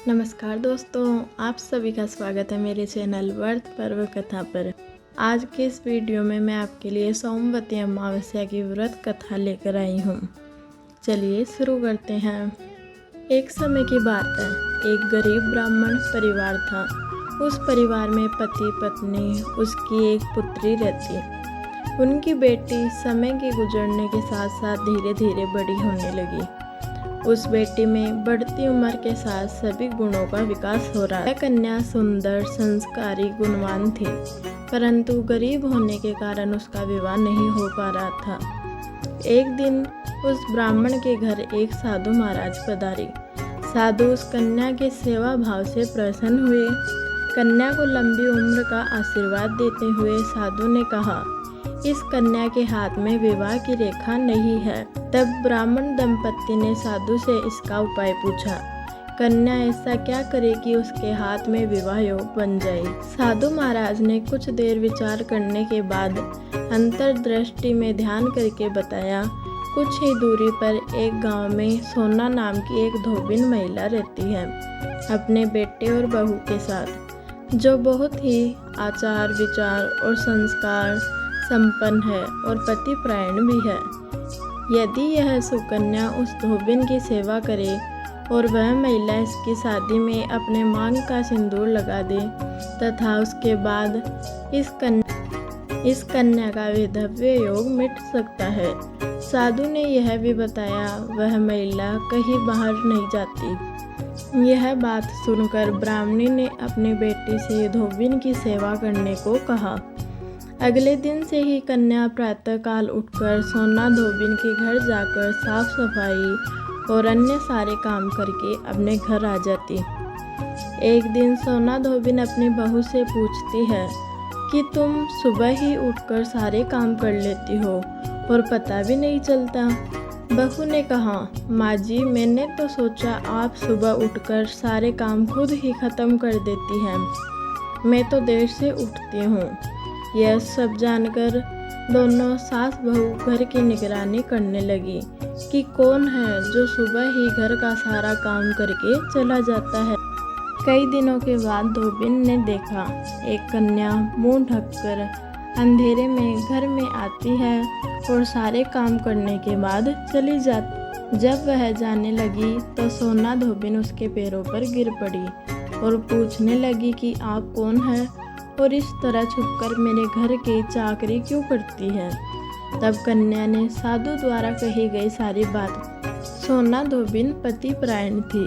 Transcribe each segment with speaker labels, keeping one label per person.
Speaker 1: नमस्कार दोस्तों, आप सभी का स्वागत है मेरे चैनल व्रत पर्व कथा पर। आज के इस वीडियो में मैं आपके लिए सोमवती अमावस्या की व्रत कथा लेकर आई हूँ। चलिए शुरू करते हैं। एक समय की बात है, एक गरीब ब्राह्मण परिवार था। उस परिवार में पति पत्नी, उसकी एक पुत्री रहती। उनकी बेटी समय के गुजरने के साथ साथ धीरे धीरे बड़ी होने लगी। उस बेटी में बढ़ती उम्र के साथ सभी गुणों का विकास हो रहा है। कन्या सुंदर, संस्कारी, गुणवान थी, परंतु गरीब होने के कारण उसका विवाह नहीं हो पा रहा था। एक दिन उस ब्राह्मण के घर एक साधु महाराज पधारे। साधु उस कन्या के सेवा भाव से प्रसन्न हुए। कन्या को लंबी उम्र का आशीर्वाद देते हुए साधु ने कहा, इस कन्या के हाथ में विवाह की रेखा नहीं है। तब ब्राह्मण दंपत्ति ने साधु से इसका उपाय पूछा। कन्या ऐसा क्या करे कि उसके हाथ में विवाह योग बन जाए। साधु महाराज ने कुछ देर विचार करने के बाद अंतर्दृष्टि में ध्यान करके बताया, कुछ ही दूरी पर एक गांव में सोना नाम की एक धोबिन महिला रहती है, अपने बेटे और बहू के साथ, जो बहुत ही आचार विचार और संस्कार संपन्न है और पतिपरायण भी है। यदि यह सुकन्या उस धोबिन की सेवा करे और वह महिला इसकी शादी में अपने मांग का सिंदूर लगा दे तथा उसके बाद इस कन्या का वैधव्य योग मिट सकता है। साधु ने यह भी बताया, वह महिला कहीं बाहर नहीं जाती। यह बात सुनकर ब्राह्मणी ने अपनी बेटी से धोबिन की सेवा करने को कहा। अगले दिन से ही कन्या प्रातःकाल उठकर सोना धोबिन के घर जाकर साफ सफाई और अन्य सारे काम करके अपने घर आ जाती। एक दिन सोना धोबिन अपनी बहू से पूछती है कि तुम सुबह ही उठकर सारे काम कर लेती हो और पता भी नहीं चलता। बहू ने कहा, माँ जी, मैंने तो सोचा आप सुबह उठकर सारे काम खुद ही खत्म कर देती हैं। मैं तो देर से उठती हूँ। यह सब जानकर दोनों सास बहू घर की निगरानी करने लगी कि कौन है जो सुबह ही घर का सारा काम करके चला जाता है। कई दिनों के बाद धोबिन ने देखा, एक कन्या मुंह ढककर अंधेरे में घर में आती है और सारे काम करने के बाद चली जाती। जब वह जाने लगी तो सोना धोबिन उसके पैरों पर गिर पड़ी और पूछने लगी कि आप कौन है और इस तरह छुपकर मेरे घर की चाकरी क्यों करती है। तब कन्या ने साधु द्वारा कही गई सारी बात। सोना धोबिन पतिपरायण थी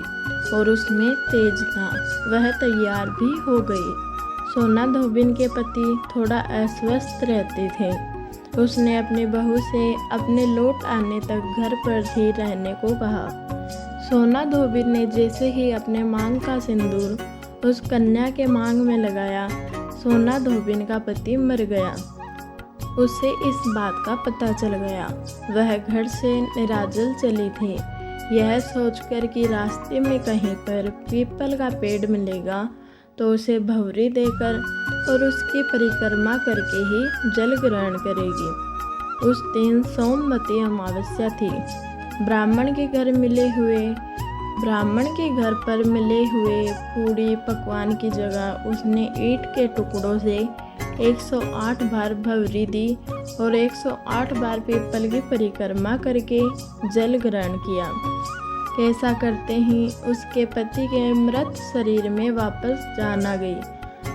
Speaker 1: और उसमें तेज था। वह तैयार भी हो गई। सोना धोबिन के पति थोड़ा अस्वस्थ रहते थे। उसने अपनी बहू से अपने लौट आने तक घर पर ही रहने को कहा। सोना धोबिन ने जैसे ही अपने मांग का सिंदूर उस कन्या के मांग में लगाया, सोना धोबिन का पति मर गया। उसे इस बात का पता चल गया। वह घर से निराजल चली थी, यह सोचकर कि रास्ते में कहीं पर पीपल का पेड़ मिलेगा तो उसे भंवरी देकर और उसकी परिक्रमा करके ही जल ग्रहण करेगी। उस दिन सोमवती अमावस्या थी। ब्राह्मण के घर पर मिले हुए पूड़ी पकवान की जगह उसने ईंट के टुकड़ों से 108 बार भंवरी दी और 108 बार पीपल की परिक्रमा करके जल ग्रहण किया। ऐसा करते ही उसके पति के मृत शरीर में वापस जान आ गई।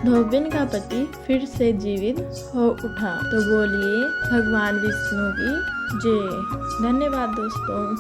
Speaker 1: धोबिन का पति फिर से जीवित हो उठा। तो बोलिए भगवान विष्णु की जय। धन्यवाद दोस्तों।